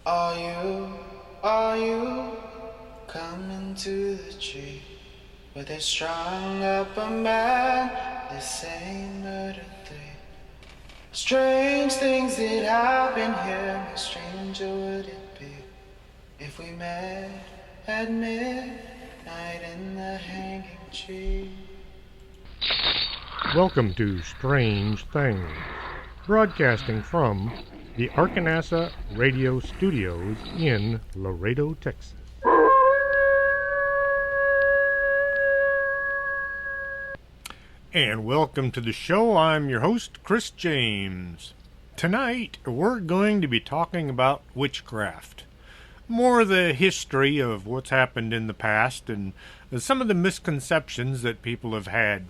Are you coming to the tree where they strung up a man? They say murder three. Strange things that happen here. How stranger would it be if we met at midnight in the hanging tree? Welcome to Strange Things, broadcasting from the Arkanasa Radio Studios in Laredo, Texas. And welcome to the show. I'm your host, Chris James. Tonight, we're going to be talking about witchcraft. More the history of what's happened in the past and some of the misconceptions that people have had.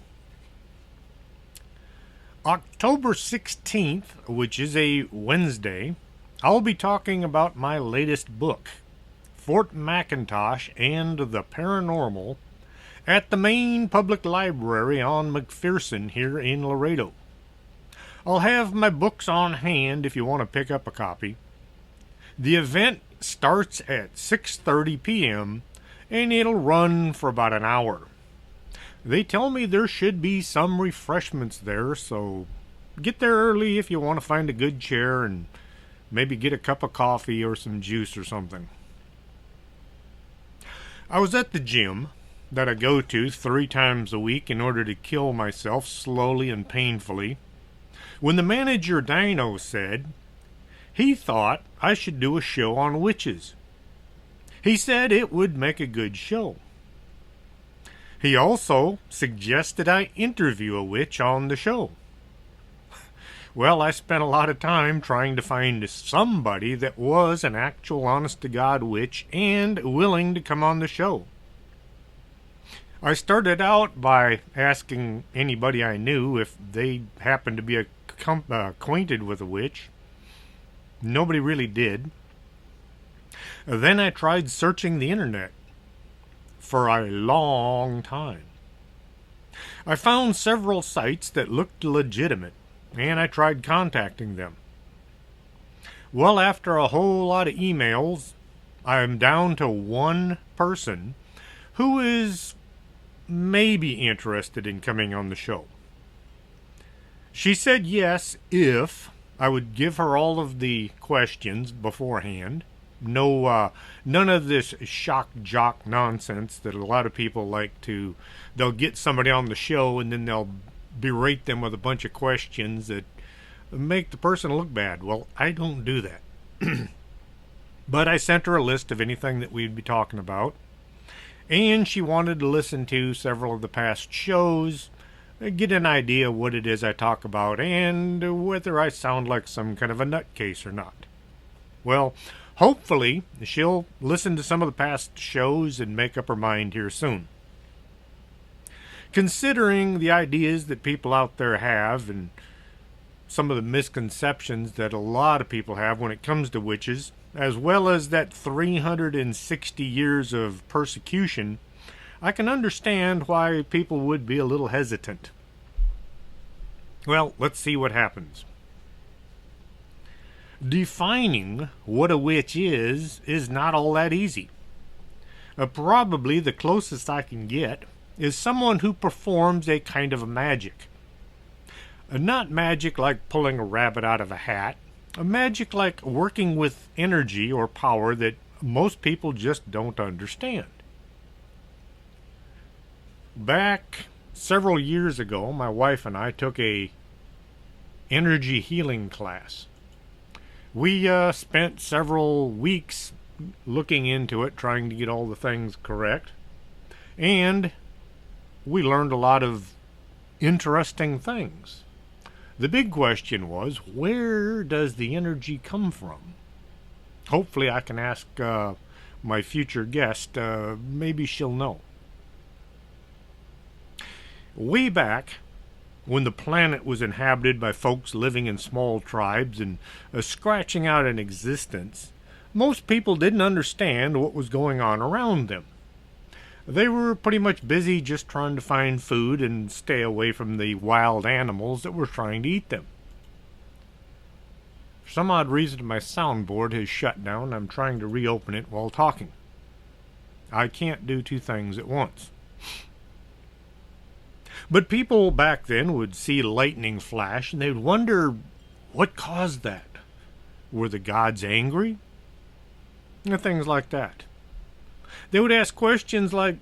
October 16th, which is a Wednesday, I'll be talking about my latest book, Fort McIntosh and the Paranormal, at the main public library on McPherson here in Laredo. I'll have my books on hand if you want to pick up a copy. The event starts at 6:30 p.m. and it'll run for about an hour. They tell me there should be some refreshments there, so get there early if you want to find a good chair and maybe get a cup of coffee or some juice or something. I was at the gym that I go to 3 times a week in order to kill myself slowly and painfully, when the manager Dino said he thought I should do a show on witches. He said it would make a good show. He also suggested I interview a witch on the show. Well, I spent a lot of time trying to find somebody that was an actual honest-to-God witch and willing to come on the show. I started out by asking anybody I knew if they happened to be acquainted with a witch. Nobody really did. Then I tried searching the internet for a long time. I found several sites that looked legitimate, and I tried contacting them. Well, after a whole lot of emails, I'm down to one person who is maybe interested in coming on the show. She said yes if I would give her all of the questions beforehand. None of this shock jock nonsense that a lot of people like to. They'll get somebody on the show and then they'll berate them with a bunch of questions that make the person look bad. Well, I don't do that. But I sent her a list of anything that we'd be talking about. And she wanted to listen to several of the past shows, get an idea of what it is I talk about, and whether I sound like some kind of a nutcase or not. Well, hopefully she'll listen to some of the past shows and make up her mind here soon. Considering the ideas that people out there have and some of the misconceptions that a lot of people have when it comes to witches, as well as that 360 years of persecution, I can understand why people would be a little hesitant. Well, let's see what happens. Defining what a witch is not all that easy. Probably the closest I can get is someone who performs a kind of magic. Not magic like pulling a rabbit out of a hat, a magic like working with energy or power that most people just don't understand. Back several years ago, my wife and I took a energy healing class. We spent several weeks looking into it, trying to get all the things correct, and we learned a lot of interesting things. The big question was, where does the energy come from? Hopefully I can ask my future guest. Maybe she'll know. Way back, when the planet was inhabited by folks living in small tribes and scratching out an existence, most people didn't understand what was going on around them. They were pretty much busy just trying to find food and stay away from the wild animals that were trying to eat them. For some odd reason, my soundboard has shut down. I'm trying to reopen it while talking. I can't do two things at once. But people back then would see lightning flash and they'd wonder what caused that. Were the gods angry? And things like that. They would ask questions like,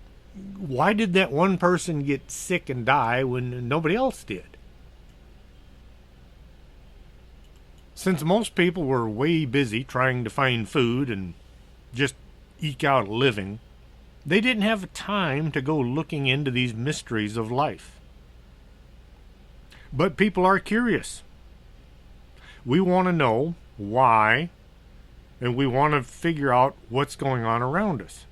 why did that one person get sick and die when nobody else did? Since most people were way busy trying to find food and just eke out a living, they didn't have time to go looking into these mysteries of life. But people are curious. We want to know why, and we want to figure out what's going on around us.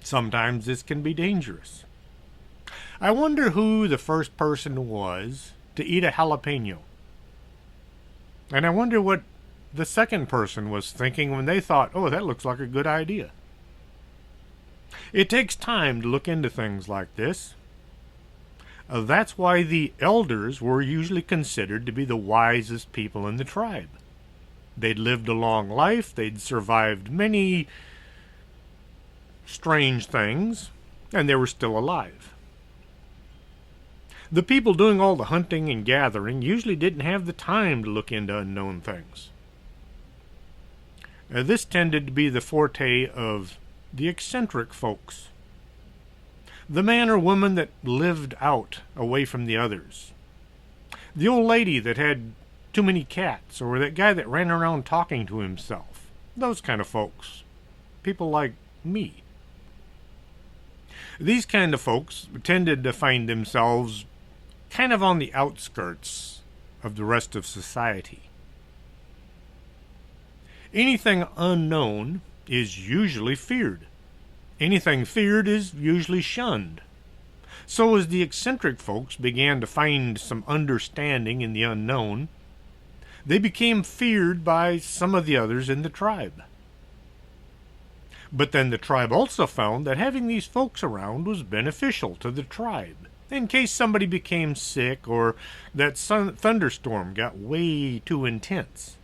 Sometimes this can be dangerous. I wonder who the first person was to eat a jalapeno. And I wonder what the second person was thinking when they thought, oh, that looks like a good idea. It takes time to look into things like this. That's why the elders were usually considered to be the wisest people in the tribe. They'd lived a long life, they'd survived many strange things, and they were still alive. The people doing all the hunting and gathering usually didn't have the time to look into unknown things. This tended to be the forte of the eccentric folks. The man or woman that lived out away from the others. The old lady that had too many cats, or that guy that ran around talking to himself. Those kind of folks. People like me. These kind of folks tended to find themselves kind of on the outskirts of the rest of society. Anything unknown is usually feared. Anything feared is usually shunned. So as the eccentric folks began to find some understanding in the unknown, they became feared by some of the others in the tribe. But then the tribe also found that having these folks around was beneficial to the tribe, in case somebody became sick or that thunderstorm got way too intense.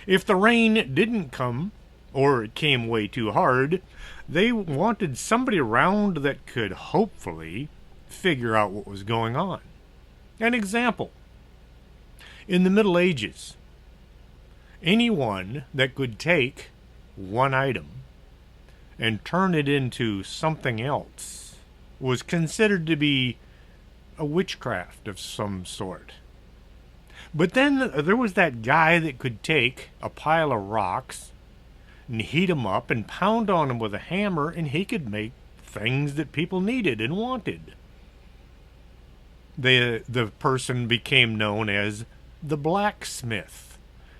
If the rain didn't come, or it came way too hard, they wanted somebody around that could hopefully figure out what was going on. An example. In the Middle Ages, anyone that could take one item and turn it into something else was considered to be a witchcraft of some sort. But then there was that guy that could take a pile of rocks and heat them up and pound on them with a hammer, and he could make things that people needed and wanted. The person became known as the blacksmith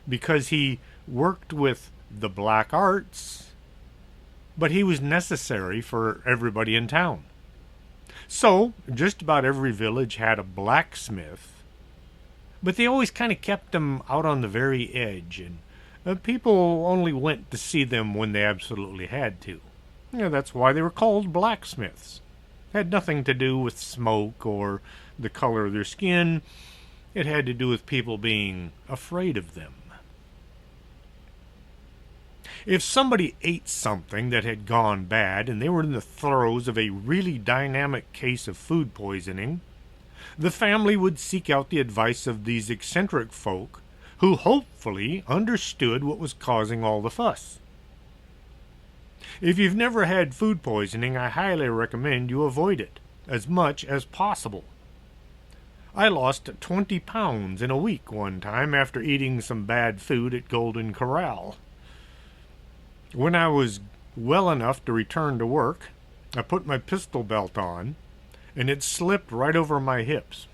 because he worked with the black arts, but he was necessary for everybody in town. So, just about every village had a blacksmith, but they always kind of kept them out on the very edge, and people only went to see them when they absolutely had to. That's why they were called blacksmiths. It had nothing to do with smoke or the color of their skin. It had to do with people being afraid of them. If somebody ate something that had gone bad and they were in the throes of a really dynamic case of food poisoning, the family would seek out the advice of these eccentric folk who hopefully understood what was causing all the fuss. If you've never had food poisoning, I highly recommend you avoid it as much as possible. I lost 20 pounds in a week one time after eating some bad food at Golden Corral. When I was well enough to return to work, I put my pistol belt on, and it slipped right over my hips.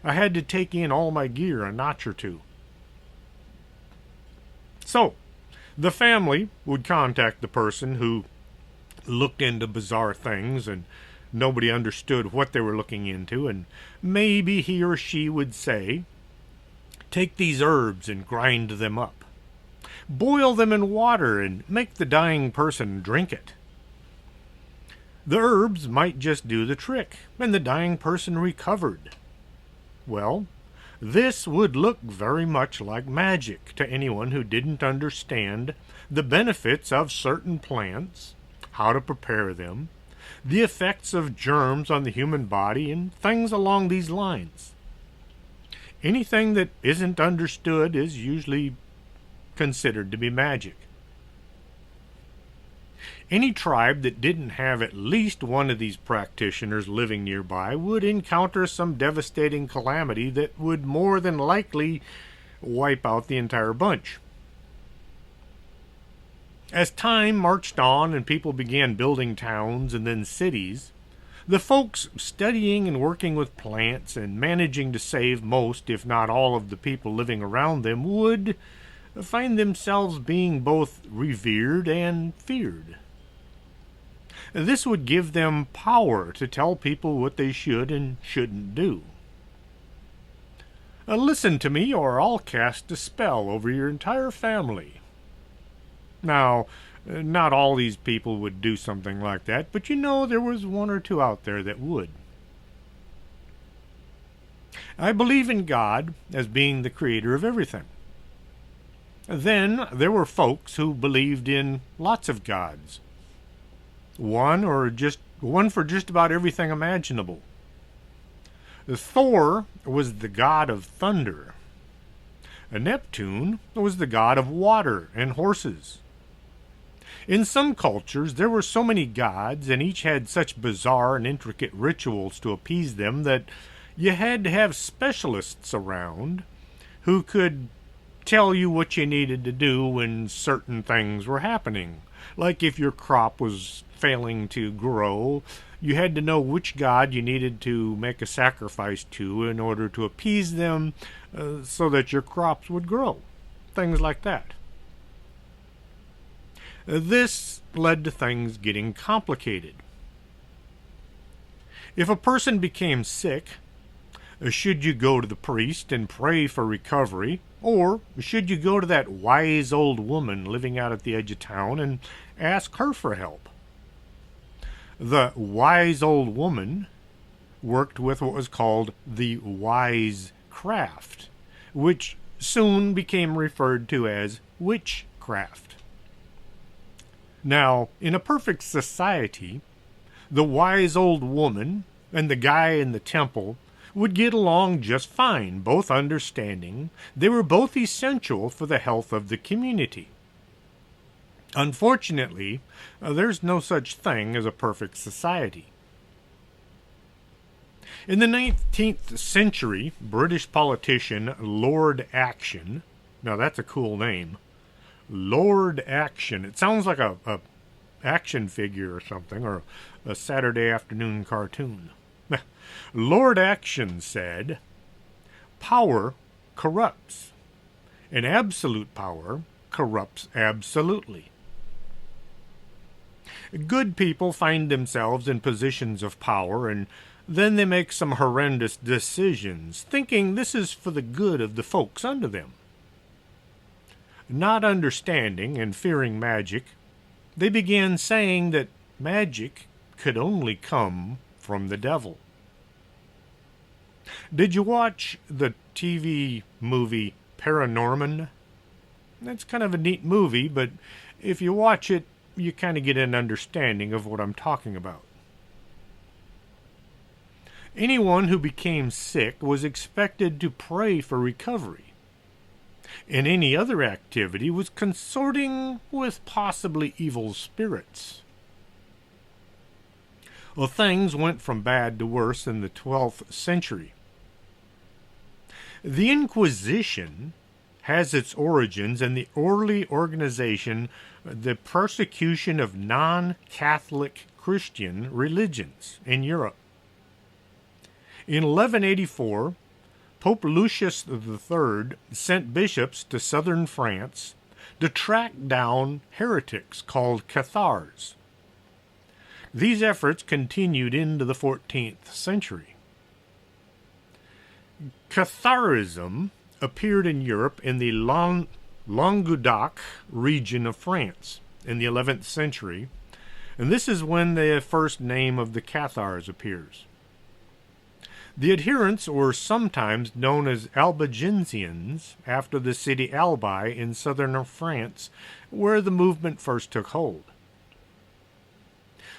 I had to take in all my gear a notch or two. So, the family would contact the person who looked into bizarre things and nobody understood what they were looking into, and maybe he or she would say, take these herbs and grind them up. Boil them in water and make the dying person drink it. The herbs might just do the trick, and the dying person recovered. Well, This would look very much like magic to anyone who didn't understand the benefits of certain plants, how to prepare them, the effects of germs on the human body, and things along these lines. Anything that isn't understood is usually considered to be magic. Any tribe that didn't have at least one of these practitioners living nearby would encounter some devastating calamity that would more than likely wipe out the entire bunch. As time marched on and people began building towns and then cities, the folks studying and working with plants and managing to save most, if not all, of the people living around them would find themselves being both revered and feared. This would give them power to tell people what they should and shouldn't do. Listen to me, or I'll cast a spell over your entire family. Now, not all these people would do something like that, but there was one or two out there that would. I believe in God as being the creator of everything. Then there were folks who believed in lots of gods. One for just about everything imaginable. Thor was the god of thunder. Neptune was the god of water and horses. In some cultures, there were so many gods, and each had such bizarre and intricate rituals to appease them that you had to have specialists around who could tell you what you needed to do when certain things were happening. Like if your crop was failing to grow, you had to know which god you needed to make a sacrifice to in order to appease them so that your crops would grow. Things like that. This led to things getting complicated. If a person became sick, should you go to the priest and pray for recovery, or should you go to that wise old woman living out at the edge of town and ask her for help? The wise old woman worked with what was called the Witchcraft, which soon became referred to as Witchcraft. Now, in a perfect society, the wise old woman and the guy in the temple would get along just fine, both understanding they were both essential for the health of the community. Unfortunately, there's no such thing as a perfect society. In the 19th century, British politician Lord Action, now that's a cool name, Lord Action, it sounds like a action figure or something, or a Saturday afternoon cartoon. Lord Action said, "Power corrupts, and absolute power corrupts absolutely." Good people find themselves in positions of power, and then they make some horrendous decisions, thinking this is for the good of the folks under them. Not understanding and fearing magic, they began saying that magic could only come from the devil. Did you watch the TV movie Paranorman? It's kind of a neat movie, but if you watch it, you kind of get an understanding of what I'm talking about. Anyone who became sick was expected to pray for recovery, and any other activity was consorting with possibly evil spirits. Well, things went from bad to worse in the 12th century. The Inquisition has its origins in the early organization, the persecution of non-Catholic Christian religions in Europe. In 1184, Pope Lucius III sent bishops to southern France to track down heretics called Cathars. These efforts continued into the 14th century. Catharism appeared in Europe in the Languedoc region of France in the 11th century, and this is when the first name of the Cathars appears. The adherents were sometimes known as Albigensians after the city Albi in southern France, where the movement first took hold.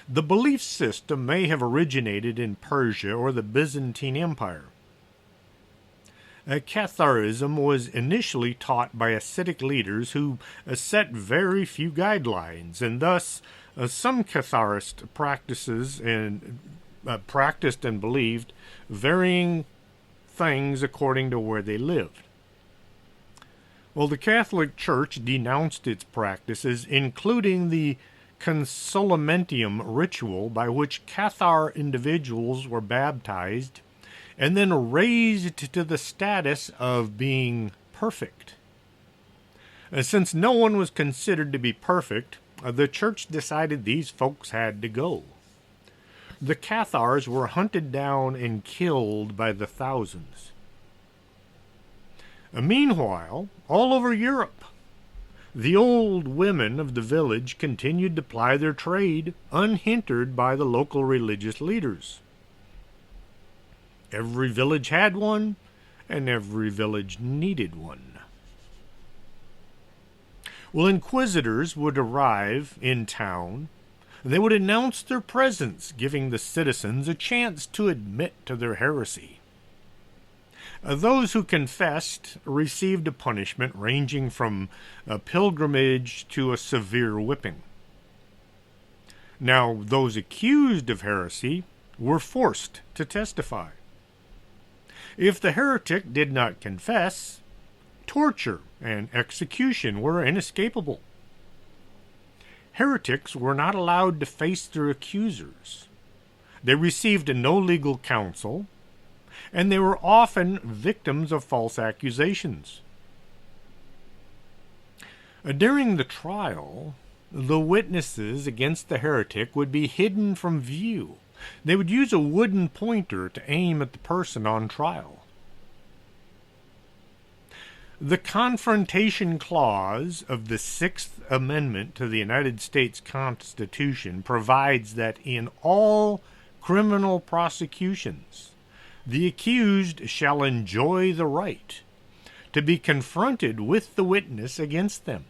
The belief system may have originated in Persia or the Byzantine Empire. Catharism was initially taught by ascetic leaders who set very few guidelines, and thus some Catharist practiced and believed varying things according to where they lived. Well, the Catholic Church denounced its practices, including the consolamentum ritual by which Cathar individuals were baptized and then raised to the status of being perfect. Since no one was considered to be perfect, the church decided these folks had to go. The Cathars were hunted down and killed by the thousands. Meanwhile, all over Europe, the old women of the village continued to ply their trade, unhindered by the local religious leaders. Every village had one, and every village needed one. Well, inquisitors would arrive in town. They would announce their presence, giving the citizens a chance to admit to their heresy. Those who confessed received a punishment ranging from a pilgrimage to a severe whipping. Now, those accused of heresy were forced to testify. If the heretic did not confess, torture and execution were inescapable. Heretics were not allowed to face their accusers. They received no legal counsel, and they were often victims of false accusations. During the trial, the witnesses against the heretic would be hidden from view. They would use a wooden pointer to aim at the person on trial. The Confrontation Clause of the Sixth Amendment to the United States Constitution provides that in all criminal prosecutions, the accused shall enjoy the right to be confronted with the witness against them.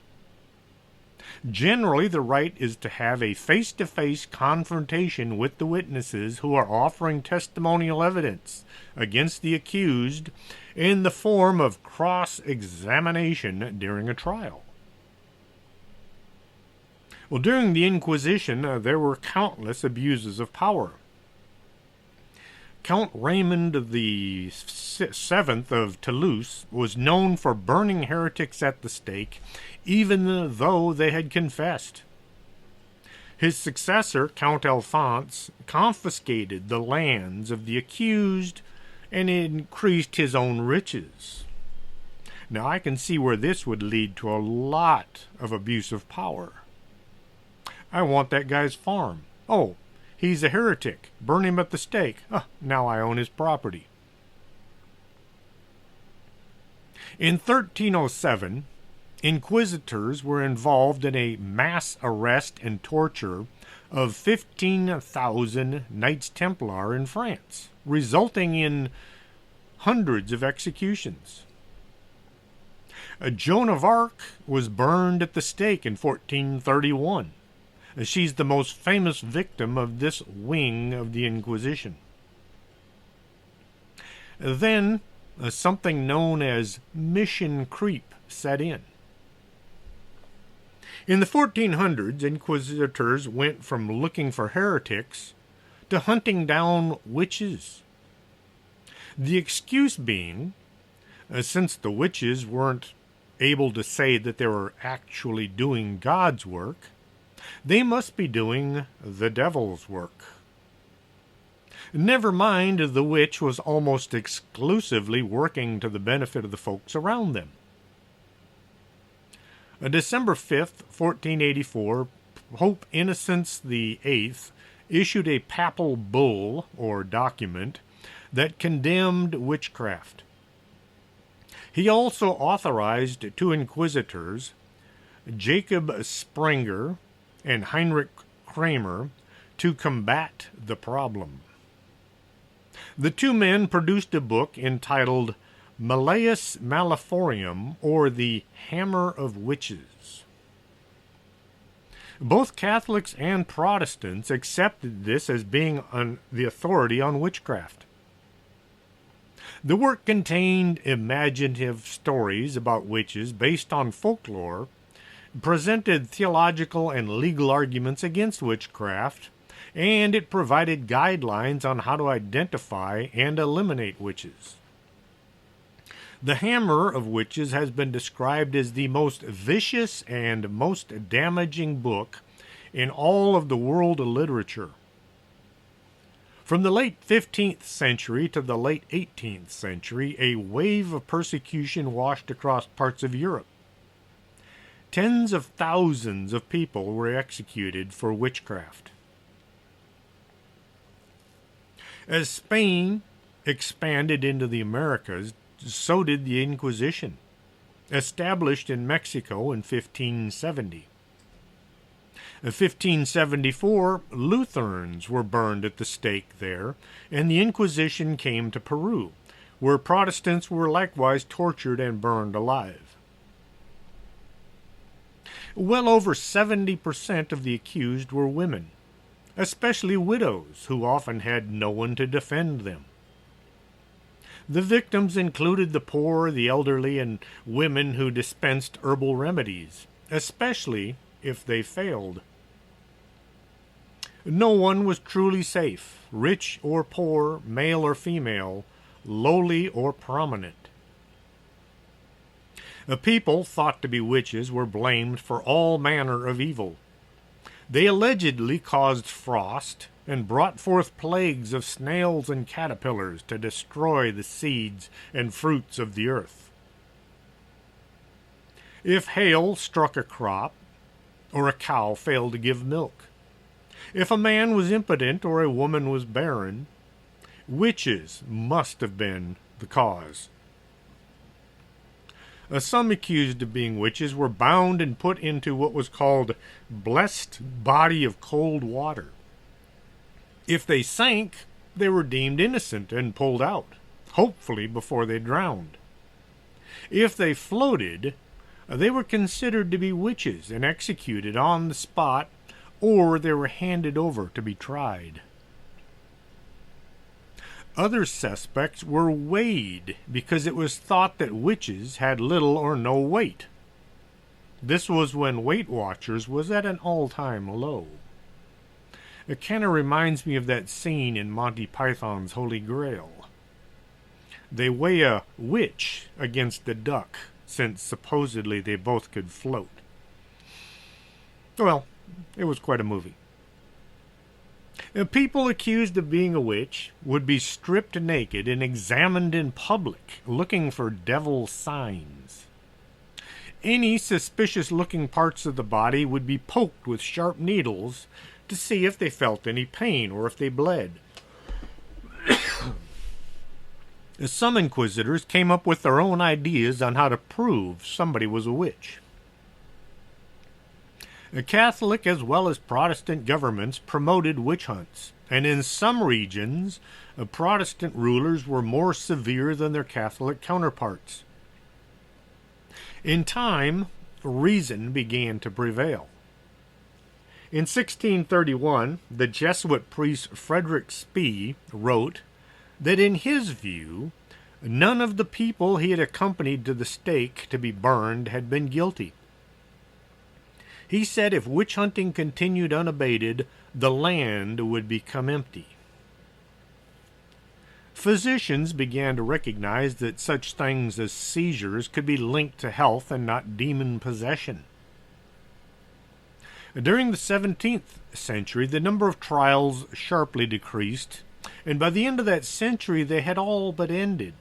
Generally, the right is to have a face-to-face confrontation with the witnesses who are offering testimonial evidence against the accused in the form of cross-examination during a trial. Well, during the Inquisition, there were countless abuses of power. Count Raymond VII of Toulouse was known for burning heretics at the stake, even though they had confessed. His successor, Count Alphonse, confiscated the lands of the accused and increased his own riches. Now, I can see where this would lead to a lot of abuse of power. I want that guy's farm. Oh, he's a heretic. Burn him at the stake. Now I own his property. In 1307, inquisitors were involved in a mass arrest and torture of 15,000 Knights Templar in France, resulting in hundreds of executions. Joan of Arc was burned at the stake in 1431. She's the most famous victim of this wing of the Inquisition. Then, something known as mission creep set in. In the 1400s, inquisitors went from looking for heretics to hunting down witches. The excuse being, since the witches weren't able to say that they were actually doing God's work, they must be doing the devil's work. Never mind, the witch was almost exclusively working to the benefit of the folks around them. December 5th, 1484, Pope Innocent VIII issued a papal bull, or document, that condemned witchcraft. He also authorized two inquisitors, Jacob Sprenger and Heinrich Kramer, to combat the problem. The two men produced a book entitled Malleus Maleficarum, or the Hammer of Witches. Both Catholics and Protestants accepted this as being the authority on witchcraft. The work contained imaginative stories about witches based on folklore, presented theological and legal arguments against witchcraft, and it provided guidelines on how to identify and eliminate witches. The Hammer of Witches has been described as the most vicious and most damaging book in all of the world literature. From the late 15th century to the late 18th century, a wave of persecution washed across parts of Europe. Tens of thousands of people were executed for witchcraft. As Spain expanded into the Americas, so did the Inquisition, established in Mexico in 1570. In 1574, Lutherans were burned at the stake there, and the Inquisition came to Peru, where Protestants were likewise tortured and burned alive. Well over 70% of the accused were women, especially widows who often had no one to defend them. The victims included the poor, the elderly, and women who dispensed herbal remedies, especially if they failed. No one was truly safe, rich or poor, male or female, lowly or prominent. The people thought to be witches were blamed for all manner of evil. They allegedly caused frost and brought forth plagues of snails and caterpillars to destroy the seeds and fruits of the earth. If hail struck a crop, or a cow failed to give milk, if a man was impotent or a woman was barren, witches must have been the cause. Some accused of being witches were bound and put into what was called blessed body of cold water. If they sank, they were deemed innocent and pulled out, hopefully before they drowned. If they floated, they were considered to be witches and executed on the spot, or they were handed over to be tried. Other suspects were weighed because it was thought that witches had little or no weight. This was when Weight Watchers was at an all-time low. It kind of reminds me of that scene in Monty Python's Holy Grail. They weigh a witch against a duck, since supposedly they both could float. Well, it was quite a movie. People accused of being a witch would be stripped naked and examined in public, looking for devil signs. Any suspicious-looking parts of the body would be poked with sharp needles to see if they felt any pain or if they bled. Some inquisitors came up with their own ideas on how to prove somebody was a witch. Catholic as well as Protestant governments promoted witch hunts, and in some regions, Protestant rulers were more severe than their Catholic counterparts. In time, reason began to prevail. In 1631, the Jesuit priest Frederick Spee wrote that in his view, none of the people he had accompanied to the stake to be burned had been guilty. He said if witch hunting continued unabated, the land would become empty. Physicians began to recognize that such things as seizures could be linked to health and not demon possession. During the 17th century, the number of trials sharply decreased, and by the end of that century, they had all but ended.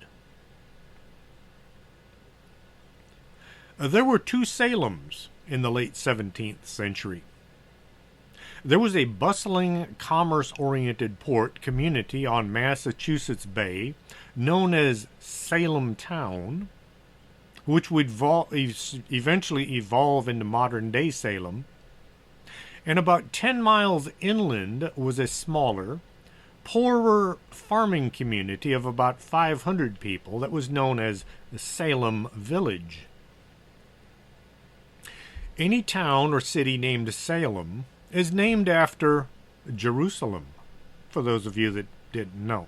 There were two Salems in the late 17th century. There was a bustling, commerce-oriented port community on Massachusetts Bay known as Salem Town, which would eventually evolve into modern-day Salem. And about 10 miles inland was a smaller, poorer farming community of about 500 people that was known as the Salem Village. Any town or city named Salem is named after Jerusalem, for those of you that didn't know.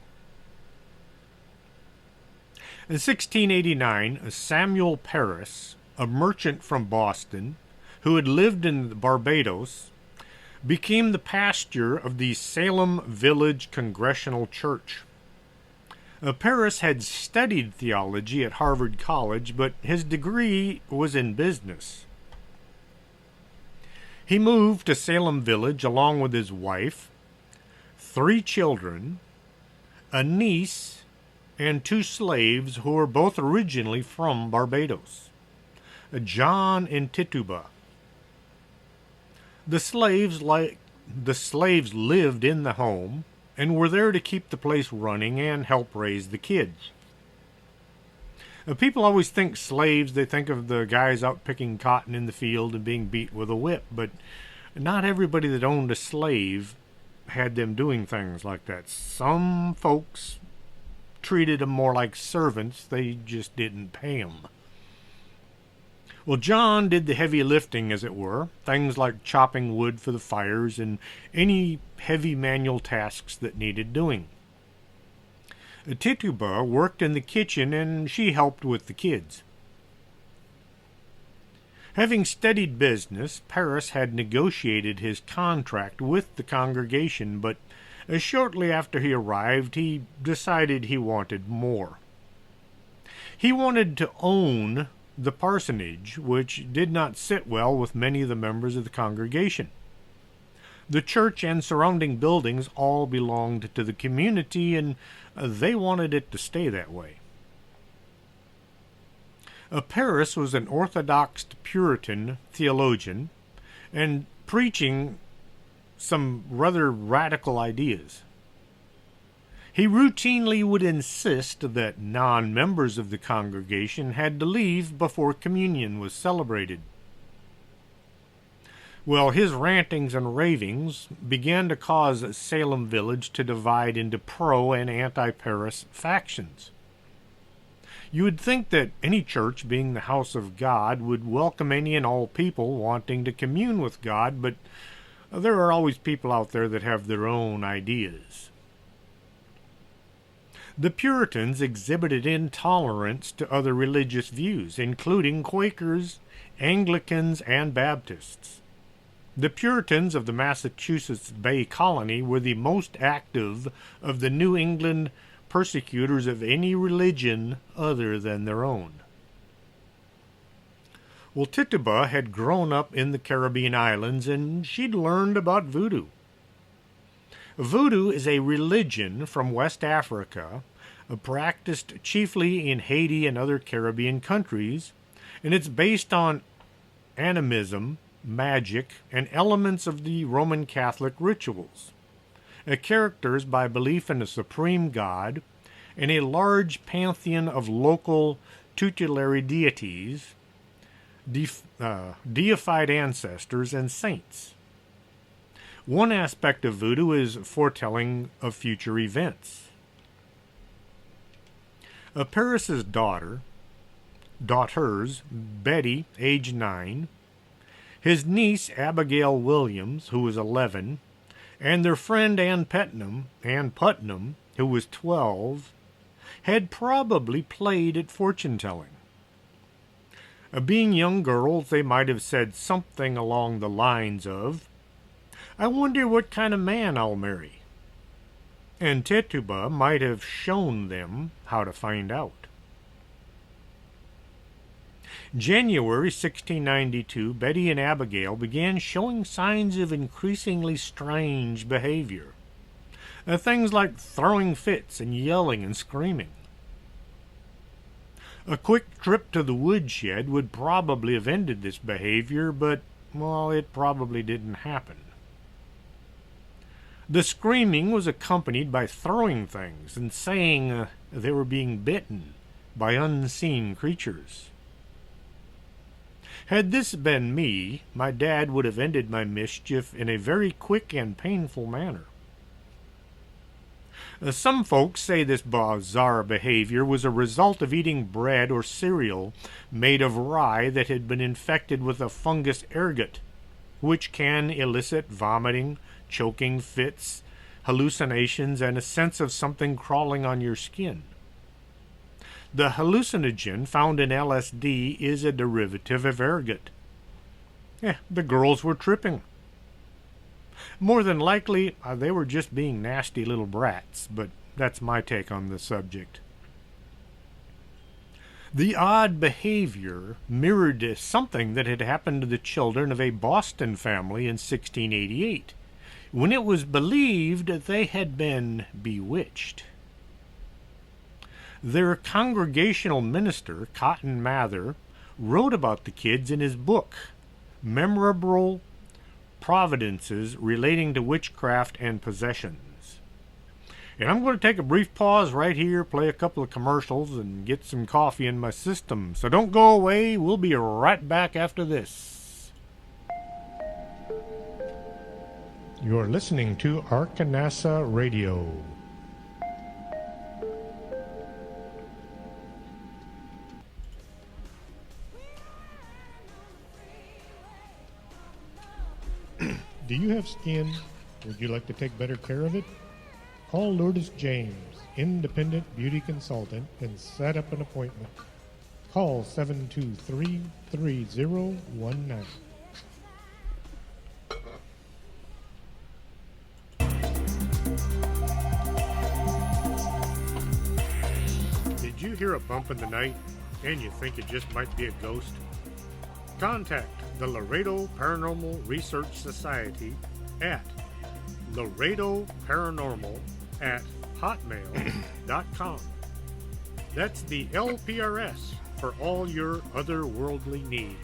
In 1689, Samuel Parris, a merchant from Boston who had lived in Barbados, became the pastor of the Salem Village Congregational Church. Parris had studied theology at Harvard College, but his degree was in business. He moved to Salem Village along with his wife, 3 children, a niece, and 2 slaves who were both originally from Barbados, John and Tituba. The slaves lived in the home and were there to keep the place running and help raise the kids. People always think slaves, they think of the guys out picking cotton in the field and being beat with a whip, but not everybody that owned a slave had them doing things like that. Some folks treated them more like servants, they just didn't pay them. Well, John did the heavy lifting, as it were, things like chopping wood for the fires and any heavy manual tasks that needed doing. Tituba worked in the kitchen and she helped with the kids. Having studied business, Parris had negotiated his contract with the congregation, but shortly after he arrived, he decided he wanted more. He wanted to own the parsonage, which did not sit well with many of the members of the congregation. The church and surrounding buildings all belonged to the community, and they wanted it to stay that way. Parris was an Orthodox Puritan theologian and preaching some rather radical ideas. He routinely would insist that non-members of the congregation had to leave before communion was celebrated. Well, his rantings and ravings began to cause Salem Village to divide into pro- and anti-Parris factions. You would think that any church, being the house of God, would welcome any and all people wanting to commune with God, but there are always people out there that have their own ideas. The Puritans exhibited intolerance to other religious views, including Quakers, Anglicans, and Baptists. The Puritans of the Massachusetts Bay Colony were the most active of the New England persecutors of any religion other than their own. Well, Tituba had grown up in the Caribbean islands, and she'd learned about voodoo. Voodoo is a religion from West Africa, practiced chiefly in Haiti and other Caribbean countries, and it's based on animism, magic, and elements of the Roman Catholic rituals, characterized by belief in a supreme God and a large pantheon of local tutelary deities, deified ancestors, and saints. One aspect of voodoo is foretelling of future events. Parris's daughters, Betty, age 9, his niece Abigail Williams, who was 11, and their friend Ann Putnam, who was 12, had probably played at fortune-telling. Being young girls, they might have said something along the lines of, "I wonder what kind of man I'll marry." And Tituba might have shown them how to find out. January 1692, Betty and Abigail began showing signs of increasingly strange behavior. Things like throwing fits and yelling and screaming. A quick trip to the woodshed would probably have ended this behavior, but, well, it probably didn't happen. The screaming was accompanied by throwing things and saying they were being bitten by unseen creatures. Had this been me, my dad would have ended my mischief in a very quick and painful manner. Some folks say this bizarre behavior was a result of eating bread or cereal made of rye that had been infected with a fungus ergot, which can elicit vomiting, choking fits, hallucinations, and a sense of something crawling on your skin. The hallucinogen found in LSD is a derivative of ergot. The girls were tripping. More than likely, they were just being nasty little brats, but that's my take on the subject. The odd behavior mirrored something that had happened to the children of a Boston family in 1688, when it was believed they had been bewitched. Their congregational minister, Cotton Mather, wrote about the kids in his book, Memorable Providences Relating to Witchcraft and Possessions. And I'm going to take a brief pause right here, play a couple of commercials, and get some coffee in my system. So don't go away. We'll be right back after this. You're listening to Arkanasa Radio. Do you have skin? Would you like to take better care of it? Call Lourdes James, independent beauty consultant, and set up an appointment. Call 723-3019. Did you hear a bump in the night and you think it just might be a ghost? Contact the Laredo Paranormal Research Society at laredoparanormal@hotmail.com. That's the LPRS for all your otherworldly needs.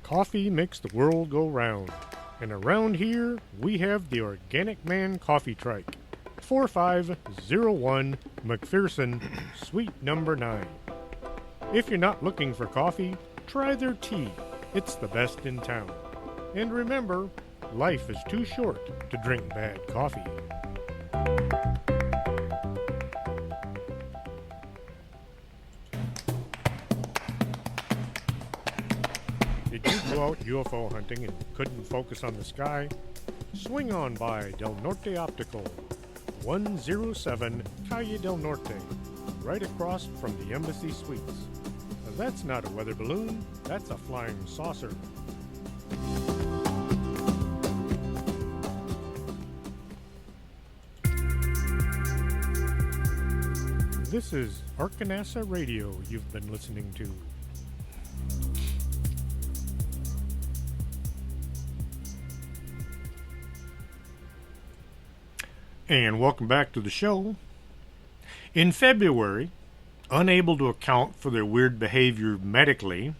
Coffee makes the world go round. And around here, we have the Organic Man Coffee Trike, 4501 McPherson, Suite number 9. If you're not looking for coffee, try their tea. It's the best in town. And remember, life is too short to drink bad coffee. Did you go out UFO hunting and couldn't focus on the sky? Swing on by Del Norte Optical, 107 Calle Del Norte, right across from the Embassy Suites. That's not a weather balloon, that's a flying saucer. This is Arkanasa Radio you've been listening to. And welcome back to the show. In February, unable to account for their weird behavior medically,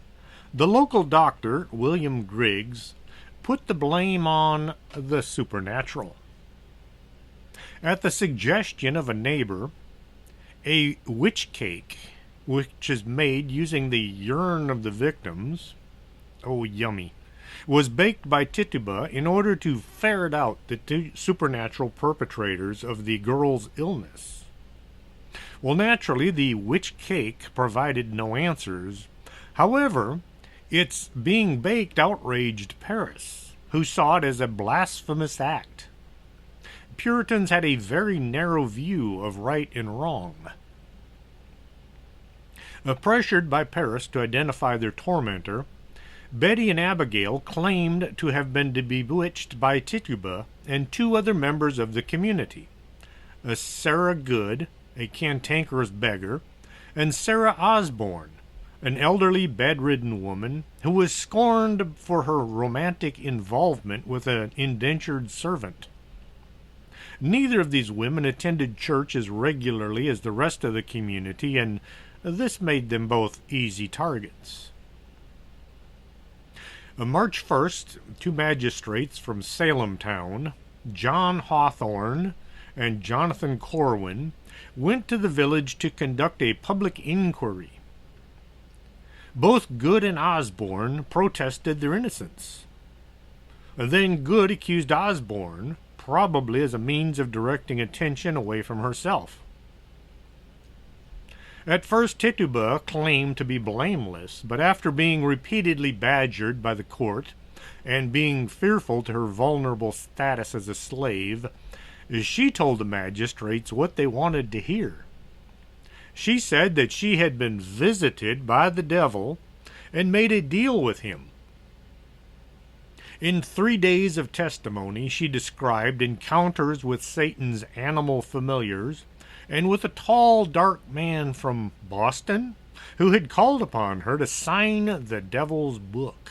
the local doctor, William Griggs, put the blame on the supernatural. At the suggestion of a neighbor, a witch cake, which is made using the urine of the victims, oh yummy, was baked by Tituba in order to ferret out the supernatural perpetrators of the girl's illness. Well, naturally, the witch cake provided no answers. However, its being baked outraged Paris, who saw it as a blasphemous act. Puritans had a very narrow view of right and wrong. Pressured by Paris to identify their tormentor, Betty and Abigail claimed to have been bewitched by Tituba and two other members of the community, Sarah Good, a cantankerous beggar, and Sarah Osborne, an elderly bedridden woman who was scorned for her romantic involvement with an indentured servant. Neither of these women attended church as regularly as the rest of the community, and this made them both easy targets. On March 1st, two magistrates from Salem town, John Hawthorne and Jonathan Corwin went to the village to conduct a public inquiry. Both Good and Osborne protested their innocence. Then Good accused Osborne, probably as a means of directing attention away from herself. At first, Tituba claimed to be blameless, but after being repeatedly badgered by the court and being fearful to her vulnerable status as a slave, she told the magistrates what they wanted to hear. She said that she had been visited by the devil and made a deal with him. In 3 days of testimony, she described encounters with Satan's animal familiars and with a tall, dark man from Boston who had called upon her to sign the devil's book,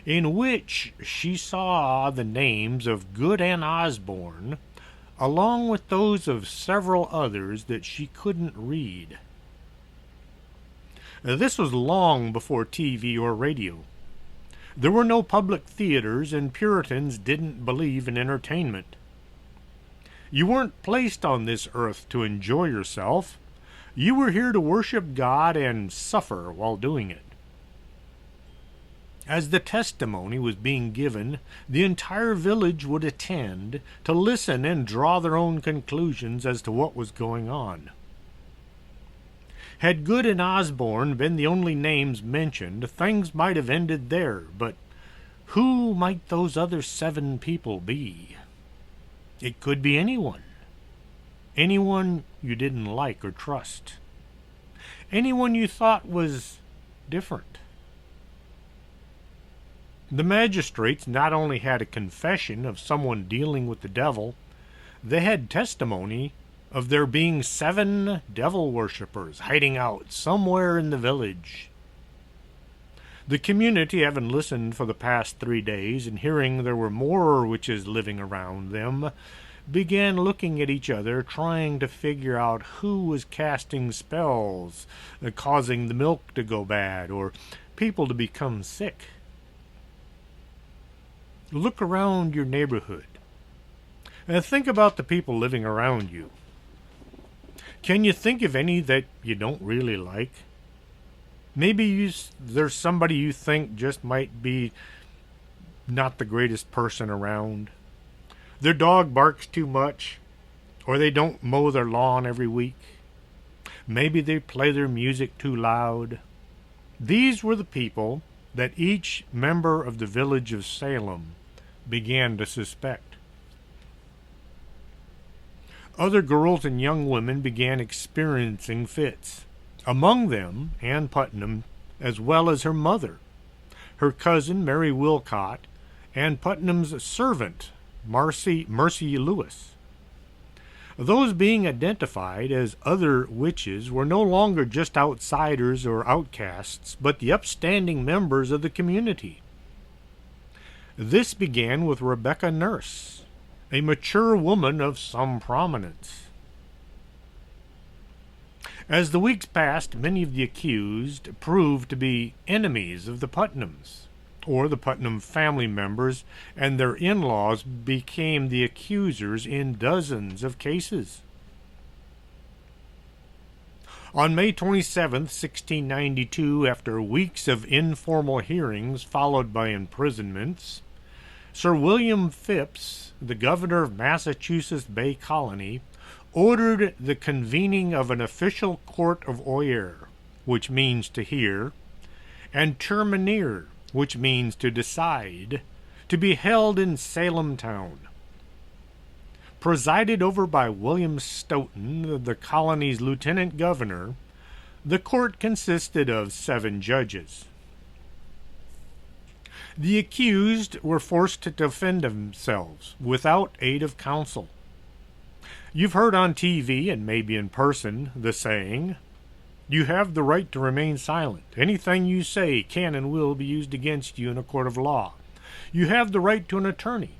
in which she saw the names of Good and Osborne, along with those of several others that she couldn't read. This was long before TV or radio. There were no public theaters, and Puritans didn't believe in entertainment. You weren't placed on this earth to enjoy yourself. You were here to worship God and suffer while doing it. As the testimony was being given, the entire village would attend to listen and draw their own conclusions as to what was going on. Had Good and Osborne been the only names mentioned, things might have ended there, but who might those other 7 people be? It could be anyone. Anyone you didn't like or trust. Anyone you thought was different. The magistrates not only had a confession of someone dealing with the devil, they had testimony of there being 7 devil worshippers hiding out somewhere in the village. The community, having listened for the past 3 days and hearing there were more witches living around them, began looking at each other, trying to figure out who was casting spells, causing the milk to go bad, or people to become sick. Look around your neighborhood and think about the people living around you. Can you think of any that you don't really like? Maybe there's somebody you think just might be not the greatest person around. Their dog barks too much, or they don't mow their lawn every week. Maybe they play their music too loud. These were the people that each member of the village of Salem began to suspect. Other girls and young women began experiencing fits. Among them, Ann Putnam, as well as her mother, her cousin Mary Wilcott, and Putnam's servant, Mercy Lewis. Those being identified as other witches were no longer just outsiders or outcasts, but the upstanding members of the community. This began with Rebecca Nurse, a mature woman of some prominence. As the weeks passed, many of the accused proved to be enemies of the Putnams, or the Putnam family members, and their in-laws became the accusers in dozens of cases. On May 27, 1692, after weeks of informal hearings followed by imprisonments, Sir William Phipps, the governor of Massachusetts Bay Colony, ordered the convening of an official court of oyer, which means to hear, and terminer, which means to decide, to be held in Salem town. Presided over by William Stoughton, the colony's lieutenant governor, the court consisted of 7 judges. The accused were forced to defend themselves without aid of counsel. You've heard on TV, and maybe in person, the saying, "You have the right to remain silent. Anything you say can and will be used against you in a court of law. You have the right to an attorney.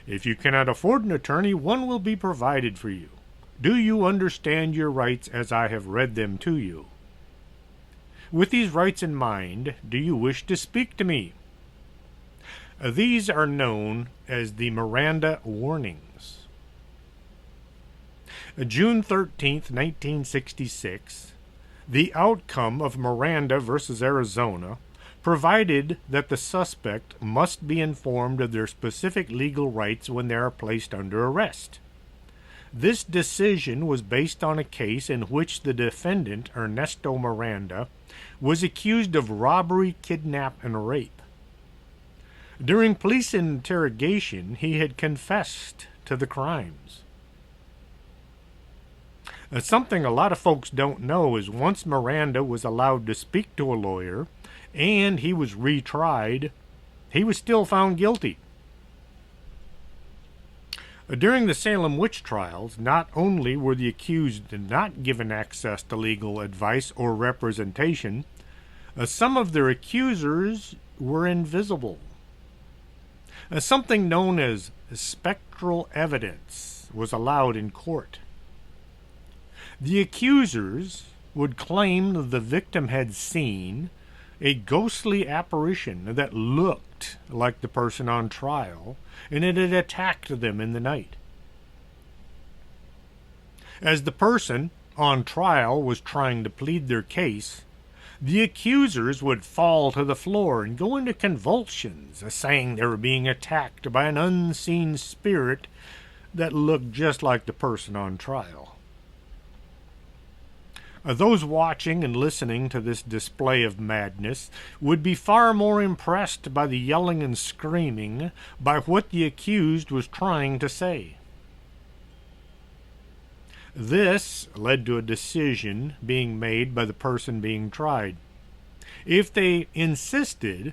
If you cannot afford an attorney, one will be provided for you. Do you understand your rights as I have read them to you? With these rights in mind, do you wish to speak to me?" These are known as the Miranda warnings. June 13th, 1966, the outcome of Miranda versus Arizona provided that the suspect must be informed of their specific legal rights when they are placed under arrest. This decision was based on a case in which the defendant, Ernesto Miranda, was accused of robbery, kidnap, and rape. During police interrogation, he had confessed to the crimes. Something a lot of folks don't know is once Miranda was allowed to speak to a lawyer and he was retried, he was still found guilty. During the Salem Witch Trials, not only were the accused not given access to legal advice or representation, some of their accusers were invisible. Something known as spectral evidence was allowed in court. The accusers would claim the victim had seen a ghostly apparition that looked like the person on trial, and it had attacked them in the night. As the person on trial was trying to plead their case, the accusers would fall to the floor and go into convulsions, saying they were being attacked by an unseen spirit that looked just like the person on trial. Those watching and listening to this display of madness would be far more impressed by the yelling and screaming by what the accused was trying to say. This led to a decision being made by the person being tried. If they insisted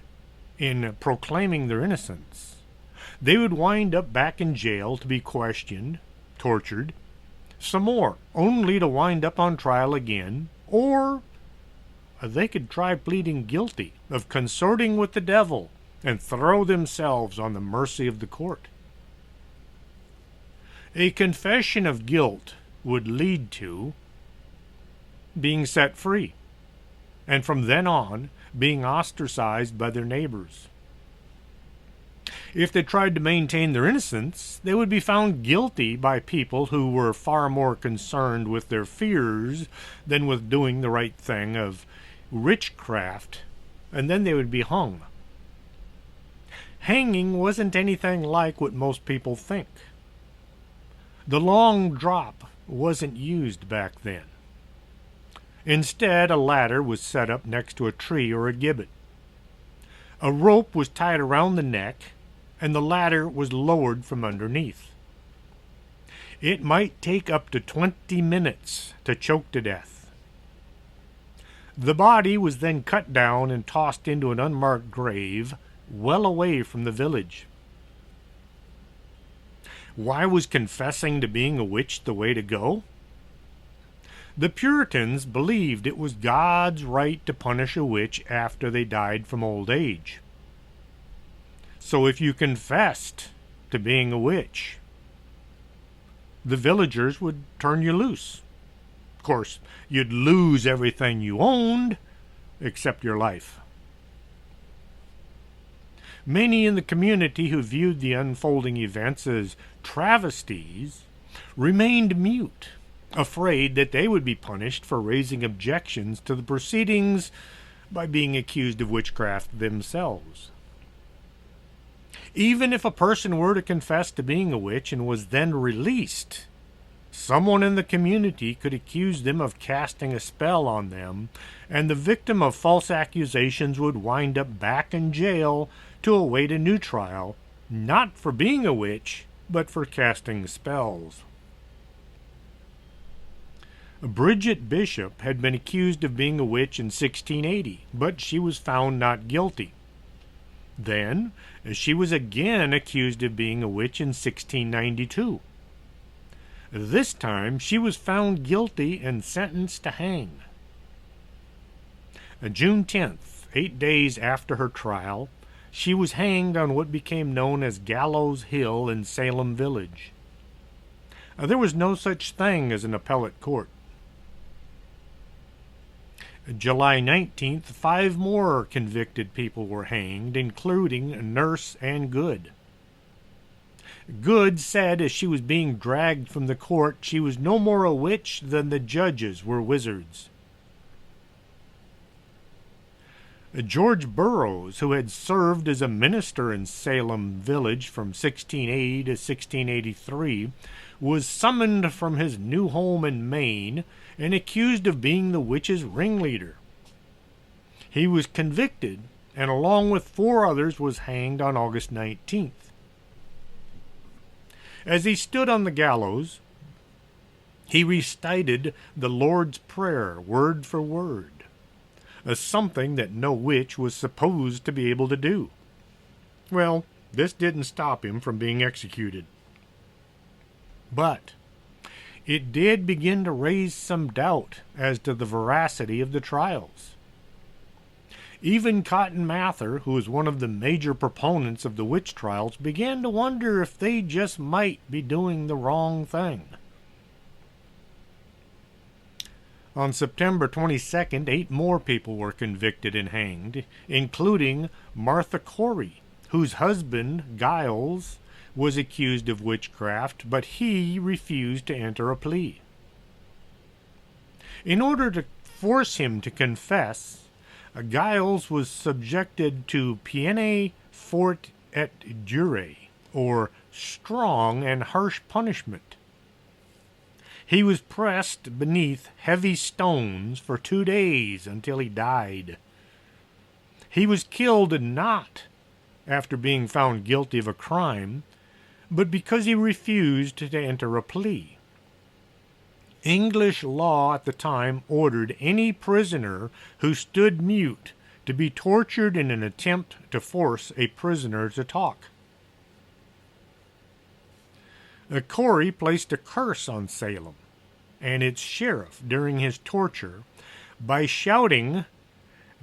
in proclaiming their innocence, they would wind up back in jail to be questioned, tortured, some more, only to wind up on trial again, or they could try pleading guilty of consorting with the devil and throw themselves on the mercy of the court. A confession of guilt would lead to being set free, and from then on being ostracized by their neighbors. If they tried to maintain their innocence, they would be found guilty by people who were far more concerned with their fears than with doing the right thing of witchcraft, and then they would be hung. Hanging wasn't anything like what most people think. The long drop wasn't used back then. Instead, a ladder was set up next to a tree or a gibbet. A rope was tied around the neck, and the ladder was lowered from underneath. It might take up to 20 minutes to choke to death. The body was then cut down and tossed into an unmarked grave well away from the village. Why was confessing to being a witch the way to go? The Puritans believed it was God's right to punish a witch after they died from old age. So if you confessed to being a witch, the villagers would turn you loose. Of course, you'd lose everything you owned except your life. Many in the community who viewed the unfolding events as travesties remained mute, afraid that they would be punished for raising objections to the proceedings by being accused of witchcraft themselves. Even if a person were to confess to being a witch and was then released, someone in the community could accuse them of casting a spell on them, and the victim of false accusations would wind up back in jail to await a new trial, not for being a witch, but for casting spells. Bridget Bishop had been accused of being a witch in 1680, but she was found not guilty. Then, she was again accused of being a witch in 1692. This time, she was found guilty and sentenced to hang. June 10th, 8 days after her trial, she was hanged on what became known as Gallows Hill in Salem Village. There was no such thing as an appellate court. July 19th, 5 more convicted people were hanged, including Nurse and Good. Good said as she was being dragged from the court she was no more a witch than the judges were wizards. George Burroughs, who had served as a minister in Salem village from 1680 to 1683, was summoned from his new home in Maine and accused of being the witch's ringleader. He was convicted and along with 4 others was hanged on August 19th. As he stood on the gallows, he recited the Lord's Prayer word for word, something that no witch was supposed to be able to do. Well, this didn't stop him from being executed. But it did begin to raise some doubt as to the veracity of the trials. Even Cotton Mather, who was one of the major proponents of the witch trials, began to wonder if they just might be doing the wrong thing. On September 22nd, 8 more people were convicted and hanged, including Martha Corey, whose husband, Giles, was accused of witchcraft, but he refused to enter a plea. In order to force him to confess, Giles was subjected to peine forte et dure, or strong and harsh punishment. He was pressed beneath heavy stones for 2 days until he died. He was killed not after being found guilty of a crime, but because he refused to enter a plea. English law at the time ordered any prisoner who stood mute to be tortured in an attempt to force a prisoner to talk. Corey placed a curse on Salem and its sheriff during his torture by shouting,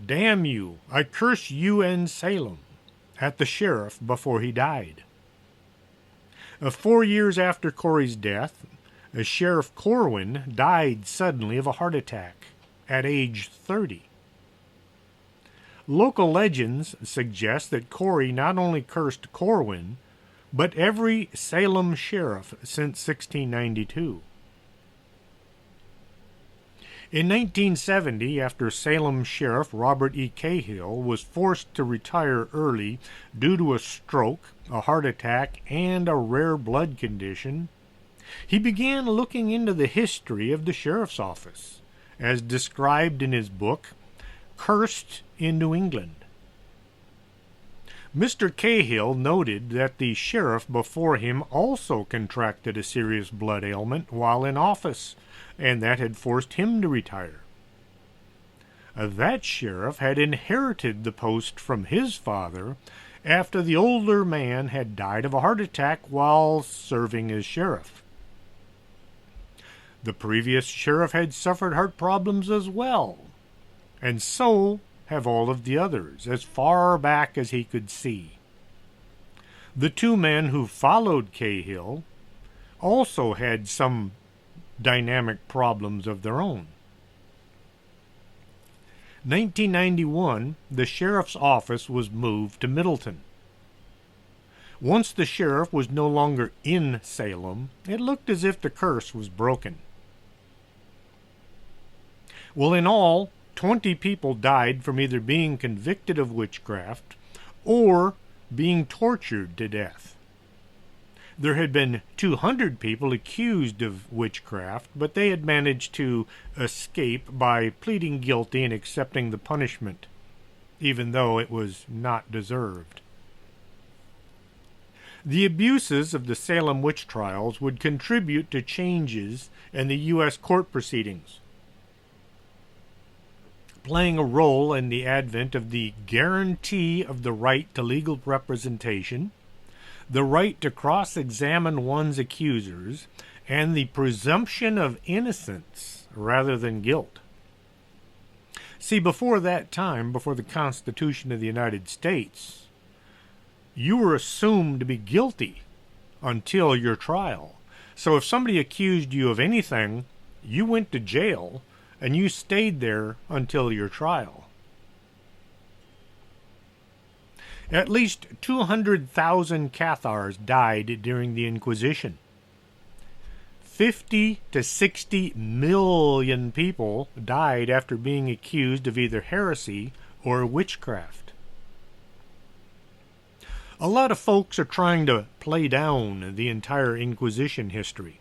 "Damn you, I curse you and Salem," at the sheriff before he died. 4 years after Corey's death, Sheriff Corwin died suddenly of a heart attack at age 30. Local legends suggest that Corey not only cursed Corwin, but every Salem sheriff since 1692. In 1970, after Salem Sheriff Robert E. Cahill was forced to retire early due to a stroke, a heart attack, and a rare blood condition, he began looking into the history of the sheriff's office, as described in his book, Cursed in New England. Mr. Cahill noted that the sheriff before him also contracted a serious blood ailment while in office, and that had forced him to retire. That sheriff had inherited the post from his father after the older man had died of a heart attack while serving as sheriff. The previous sheriff had suffered heart problems as well, and so have all of the others, as far back as he could see. The 2 men who followed Cahill also had some dynamic problems of their own. 1991, the sheriff's office was moved to Middleton. Once the sheriff was no longer in Salem, it looked as if the curse was broken. Well, in all, 20 people died from either being convicted of witchcraft or being tortured to death. There had been 200 people accused of witchcraft, but they had managed to escape by pleading guilty and accepting the punishment, even though it was not deserved. The abuses of the Salem witch trials would contribute to changes in the U.S. court proceedings, playing a role in the advent of the guarantee of the right to legal representation, the right to cross-examine one's accusers, and the presumption of innocence rather than guilt. See, before that time, before the Constitution of the United States, you were assumed to be guilty until your trial. So if somebody accused you of anything, you went to jail and you stayed there until your trial. At least 200,000 Cathars died during the Inquisition. 50 to 60 million people died after being accused of either heresy or witchcraft. A lot of folks are trying to play down the entire Inquisition history.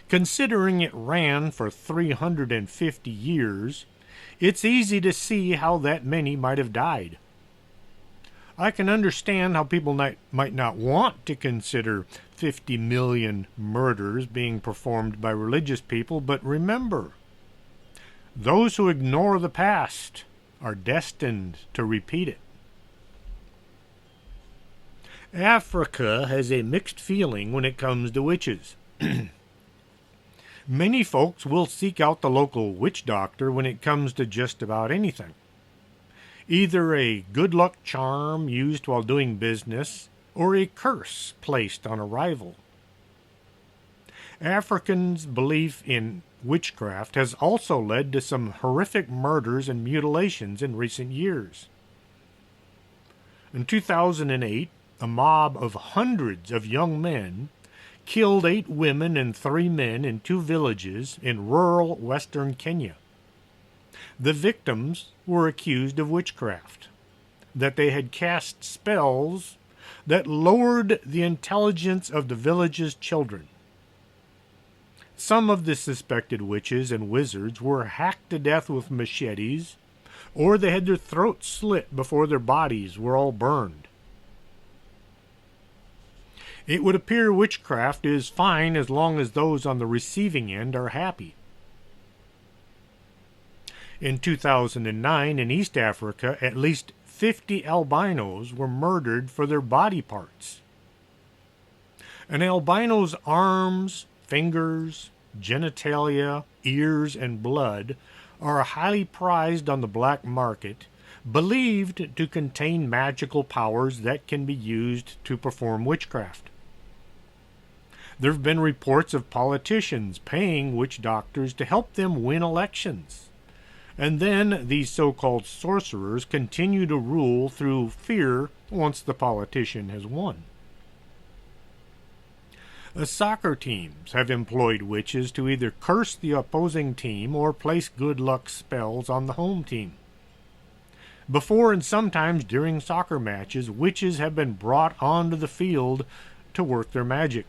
Considering it ran for 350 years, it's easy to see how that many might have died. I can understand how people might not want to consider 50 million murders being performed by religious people, but remember, those who ignore the past are destined to repeat it. Africa has a mixed feeling when it comes to witches. Many folks will seek out the local witch doctor when it comes to just about anything. Either a good luck charm used while doing business, or a curse placed on arrival. Africans' belief in witchcraft has also led to some horrific murders and mutilations in recent years. In 2008, a mob of hundreds of young men killed 8 women and 3 men in 2 villages in rural western Kenya. The victims were accused of witchcraft, that they had cast spells that lowered the intelligence of the village's children. Some of the suspected witches and wizards were hacked to death with machetes, or they had their throats slit before their bodies were all burned. It would appear witchcraft is fine as long as those on the receiving end are happy. In 2009, in East Africa, at least 50 albinos were murdered for their body parts. An albino's arms, fingers, genitalia, ears, and blood are highly prized on the black market, believed to contain magical powers that can be used to perform witchcraft. There have been reports of politicians paying witch doctors to help them win elections. And then these so-called sorcerers continue to rule through fear once the politician has won. Soccer teams have employed witches to either curse the opposing team or place good luck spells on the home team. Before and sometimes during soccer matches, witches have been brought onto the field to work their magic.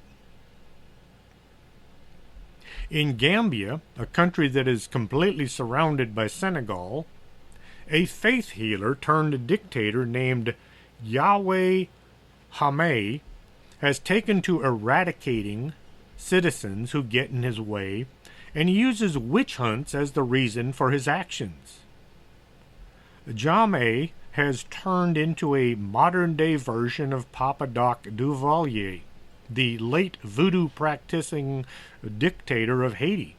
In Gambia, a country that is completely surrounded by Senegal, a faith healer turned dictator named Yahweh Hameh has taken to eradicating citizens who get in his way, and he uses witch hunts as the reason for his actions. Jammeh has turned into a modern-day version of Papa Doc Duvalier, the late voodoo-practicing dictator of Haiti.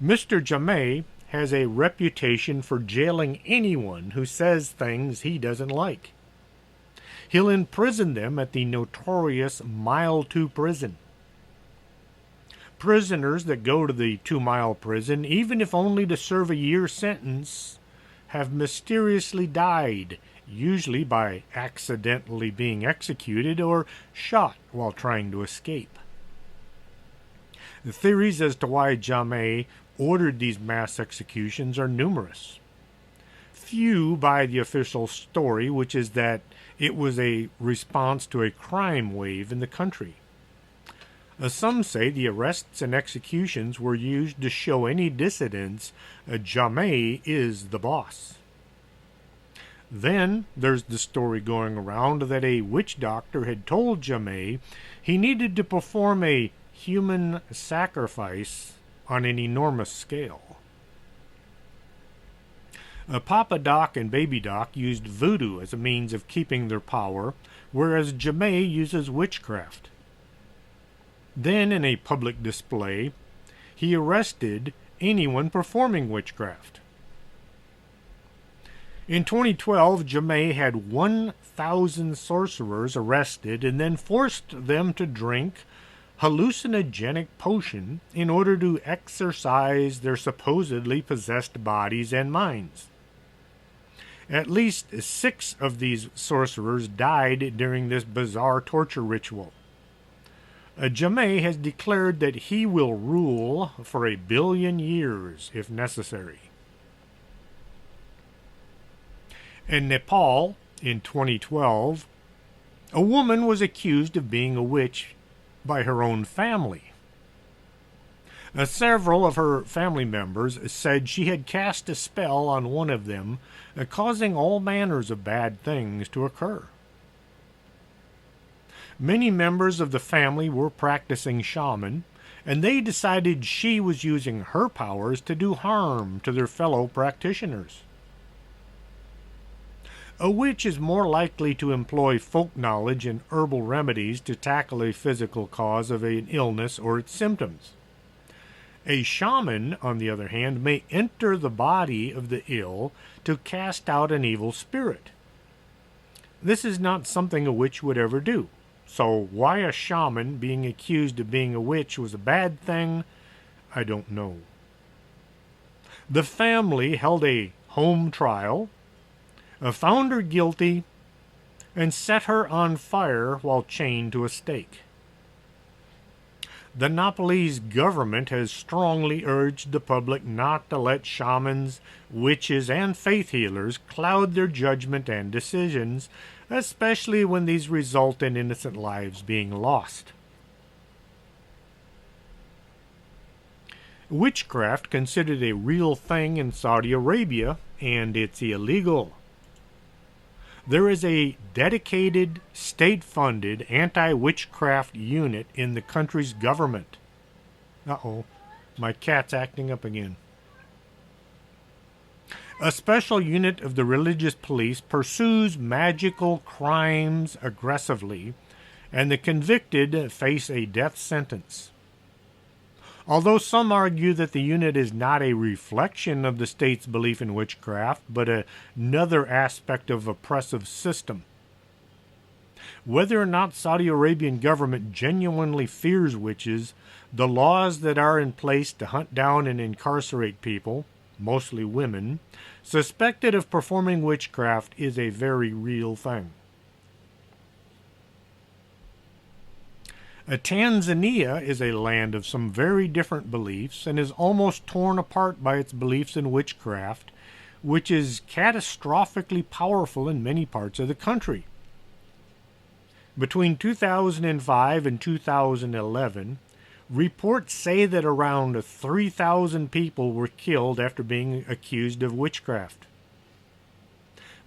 Mr. Jammeh has a reputation for jailing anyone who says things he doesn't like. He'll imprison them at the notorious Mile 2 prison. Prisoners that go to the 2-mile prison, even if only to serve a year sentence, have mysteriously died, usually by accidentally being executed or shot while trying to escape. The theories as to why Jammeh ordered these mass executions are numerous. Few buy the official story, which is that it was a response to a crime wave in the country. Some say the arrests and executions were used to show any dissidents Jammeh is the boss. Then there's the story going around that a witch doctor had told Jammeh he needed to perform a human sacrifice on an enormous scale. Papa Doc and Baby Doc used voodoo as a means of keeping their power, whereas Jammeh uses witchcraft. Then, in a public display, he arrested anyone performing witchcraft. In 2012, Jammeh had 1,000 sorcerers arrested and then forced them to drink hallucinogenic potion in order to exorcise their supposedly possessed bodies and minds. At least 6 of these sorcerers died during this bizarre torture ritual. Jamay has declared that he will rule for 1 billion years if necessary. In Nepal, in 2012, a woman was accused of being a witch by her own family. Several of her family members said she had cast a spell on one of them, causing all manners of bad things to occur. Many members of the family were practicing shaman, and they decided she was using her powers to do harm to their fellow practitioners. A witch is more likely to employ folk knowledge and herbal remedies to tackle a physical cause of an illness or its symptoms. A shaman, on the other hand, may enter the body of the ill to cast out an evil spirit. This is not something a witch would ever do. So why a shaman being accused of being a witch was a bad thing, I don't know. The family held a home trial, found her guilty, and set her on fire while chained to a stake. The Nepalese government has strongly urged the public not to let shamans, witches, and faith healers cloud their judgment and decisions, especially when these result in innocent lives being lost. Witchcraft considered a real thing in Saudi Arabia, and it's illegal. There is a dedicated, state-funded anti-witchcraft unit in the country's government. Uh-oh, my cat's acting up again. A special unit of the religious police pursues magical crimes aggressively, and the convicted face a death sentence. Although some argue that the unit is not a reflection of the state's belief in witchcraft, but another aspect of oppressive system. Whether or not Saudi Arabian government genuinely fears witches, the laws that are in place to hunt down and incarcerate people, mostly women, suspected of performing witchcraft is a very real thing. Tanzania is a land of some very different beliefs and is almost torn apart by its beliefs in witchcraft, which is catastrophically powerful in many parts of the country. Between 2005 and 2011, reports say that around 3,000 people were killed after being accused of witchcraft.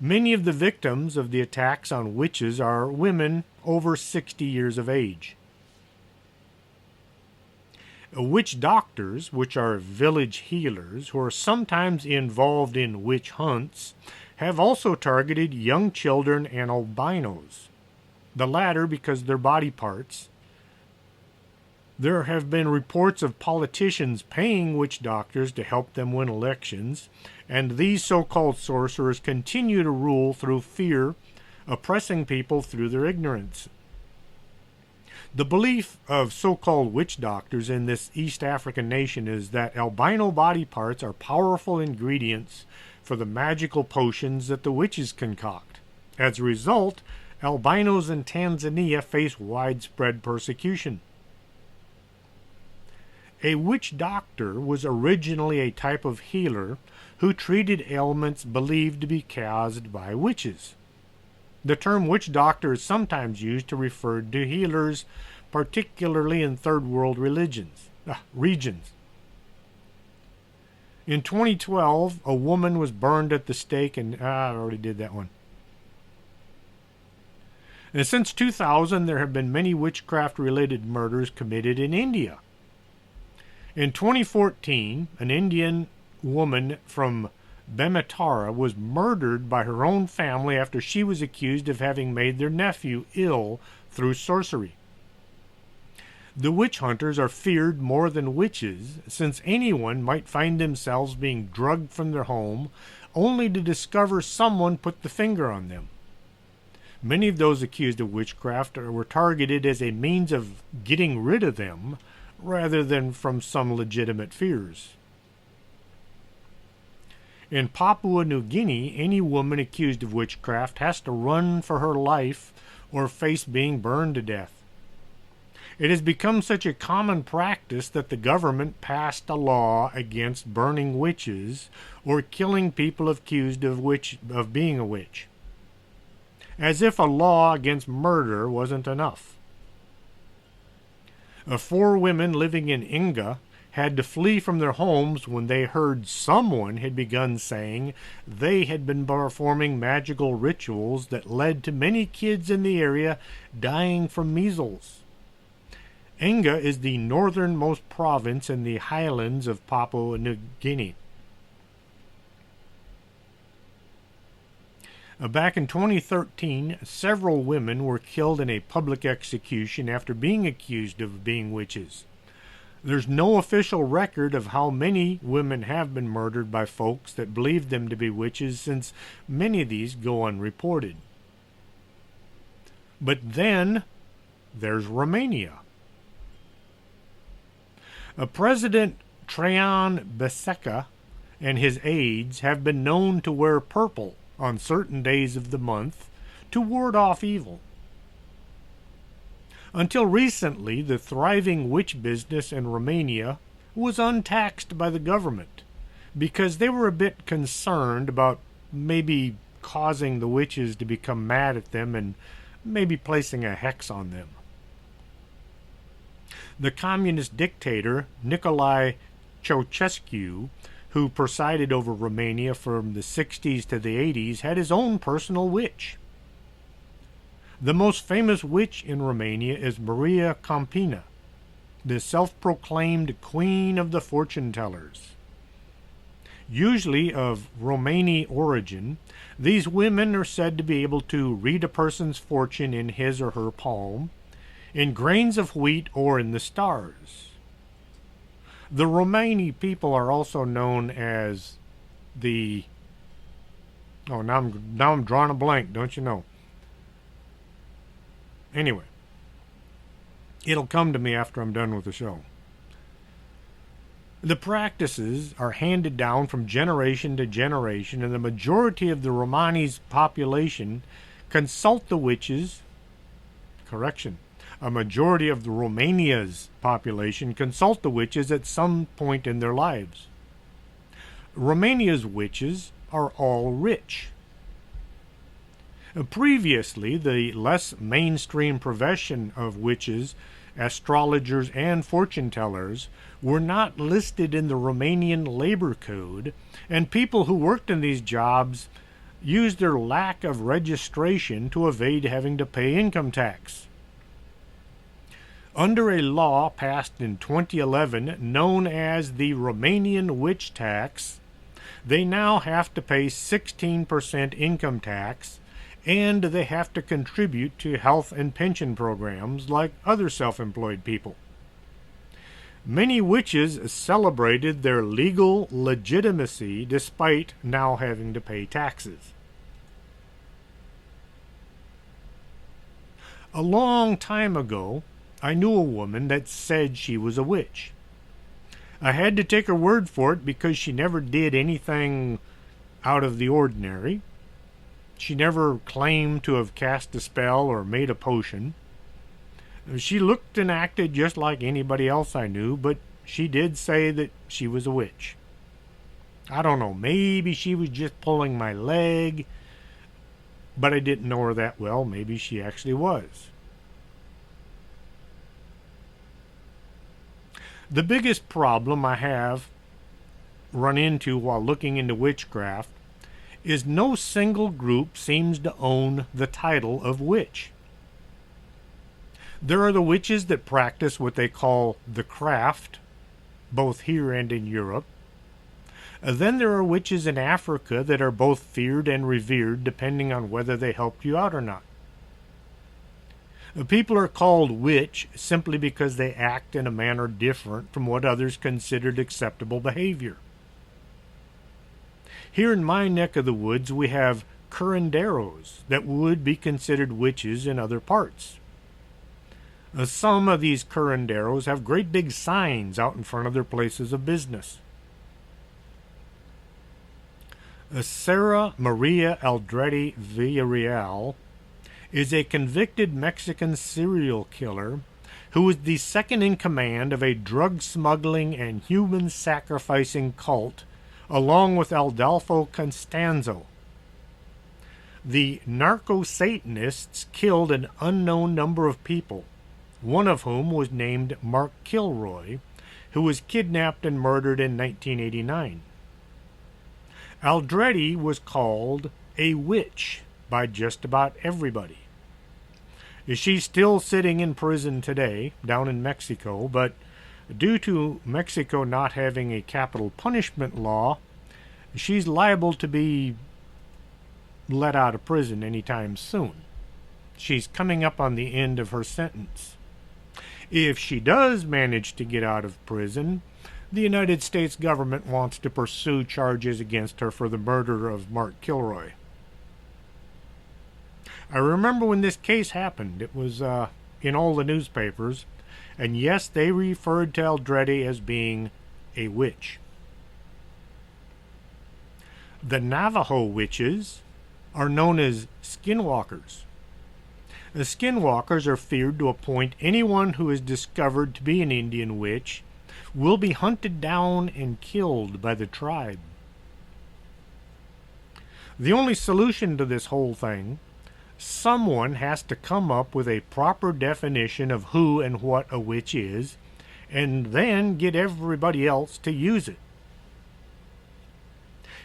Many of the victims of the attacks on witches are women over 60 years of age. Witch doctors, which are village healers who are sometimes involved in witch hunts, have also targeted young children and albinos, the latter because their body parts. There have been reports of politicians paying witch doctors to help them win elections, and these so-called sorcerers continue to rule through fear, oppressing people through their ignorance. The belief of so-called witch doctors in this East African nation is that albino body parts are powerful ingredients for the magical potions that the witches concoct. As a result, albinos in Tanzania face widespread persecution. A witch doctor was originally a type of healer who treated ailments believed to be caused by witches. The term witch doctor is sometimes used to refer to healers, particularly in third world regions. In 2012, a woman was burned at the stake, and I already did that one. And since 2000, there have been many witchcraft-related murders committed in India. In 2014, an Indian woman from Bematara was murdered by her own family after she was accused of having made their nephew ill through sorcery. The witch hunters are feared more than witches, since anyone might find themselves being drugged from their home only to discover someone put the finger on them. Many of those accused of witchcraft were targeted as a means of getting rid of them rather than from some legitimate fears. In Papua New Guinea, any woman accused of witchcraft has to run for her life or face being burned to death. It has become such a common practice that the government passed a law against burning witches or killing people accused of being a witch. As if a law against murder wasn't enough. 4 women living in Inga had to flee from their homes when they heard someone had begun saying they had been performing magical rituals that led to many kids in the area dying from measles. Inga is the northernmost province in the highlands of Papua New Guinea. Back in 2013, several women were killed in a public execution after being accused of being witches. There's no official record of how many women have been murdered by folks that believe them to be witches, since many of these go unreported. But then there's Romania. President Traian Băsescu and his aides have been known to wear purple on certain days of the month to ward off evil. Until recently, the thriving witch business in Romania was untaxed by the government because they were a bit concerned about maybe causing the witches to become mad at them and maybe placing a hex on them. The communist dictator Nicolae Ceausescu, who presided over Romania from the 60s to the 80s, had his own personal witch. The most famous witch in Romania is Maria Campina, the self-proclaimed queen of the fortune tellers. Usually of Romani origin, these women are said to be able to read a person's fortune in his or her palm, in grains of wheat, or in the stars. The Romani people are also known as the... Oh, now I'm drawing a blank, don't you know? Anyway, it'll come to me after I'm done with the show. The practices are handed down from generation to generation, and the majority of the Romani's population consult the witches. A majority of the Romania's population consult the witches at some point in their lives. Romania's witches are all rich. Previously, the less mainstream profession of witches, astrologers, and fortune tellers were not listed in the Romanian labor code, and people who worked in these jobs used their lack of registration to evade having to pay income tax. Under a law passed in 2011 known as the Romanian Witch Tax, they now have to pay 16% income tax, and they have to contribute to health and pension programs like other self-employed people. Many witches celebrated their legal legitimacy despite now having to pay taxes. A long time ago, I knew a woman that said she was a witch. I had to take her word for it because she never did anything out of the ordinary. She never claimed to have cast a spell or made a potion. She looked and acted just like anybody else I knew, but she did say that she was a witch. I don't know, maybe she was just pulling my leg, but I didn't know her that well. Maybe she actually was. The biggest problem I have run into while looking into witchcraft is no single group seems to own the title of witch. There are the witches that practice what they call the craft, both here and in Europe. Then there are witches in Africa that are both feared and revered depending on whether they helped you out or not. People are called witch simply because they act in a manner different from what others considered acceptable behavior. Here in my neck of the woods we have curanderos that would be considered witches in other parts. Some of these curanderos have great big signs out in front of their places of business. Sarah Maria Aldrete Villarreal is a convicted Mexican serial killer who is the second in command of a drug smuggling and human sacrificing cult, along with Adolfo Constanzo. The narco-Satanists killed an unknown number of people, one of whom was named Mark Kilroy, who was kidnapped and murdered in 1989. Aldrete was called a witch by just about everybody. She's still sitting in prison today, down in Mexico, but due to Mexico not having a capital punishment law, she's liable to be let out of prison anytime soon. She's coming up on the end of her sentence. If she does manage to get out of prison, the United States government wants to pursue charges against her for the murder of Mark Kilroy. I remember when this case happened. It was in all the newspapers, and yes, they referred to Aldrete as being a witch. The Navajo witches are known as skinwalkers. The skinwalkers are feared to a point anyone who is discovered to be an Indian witch will be hunted down and killed by the tribe. The only solution to this whole thing, someone has to come up with a proper definition of who and what a witch is, and then get everybody else to use it.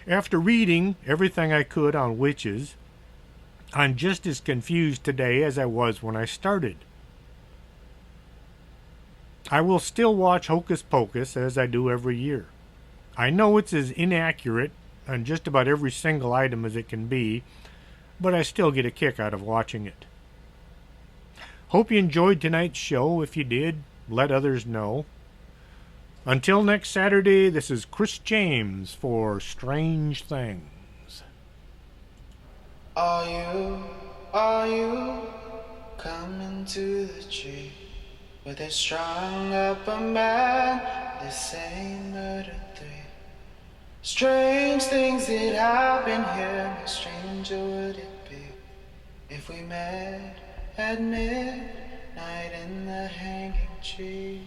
After reading everything I could on witches, I'm just as confused today as I was when I started. I will still watch Hocus Pocus as I do every year. I know it's as inaccurate on just about every single item as it can be, but I still get a kick out of watching it. Hope you enjoyed tonight's show. If you did, let others know. Until next Saturday, this is Chris James for Strange Things. Are you coming to the tree where they strung up a man, they say murder 3? Strange things that happen here, no stranger would it be if we met at midnight in the hanging tree.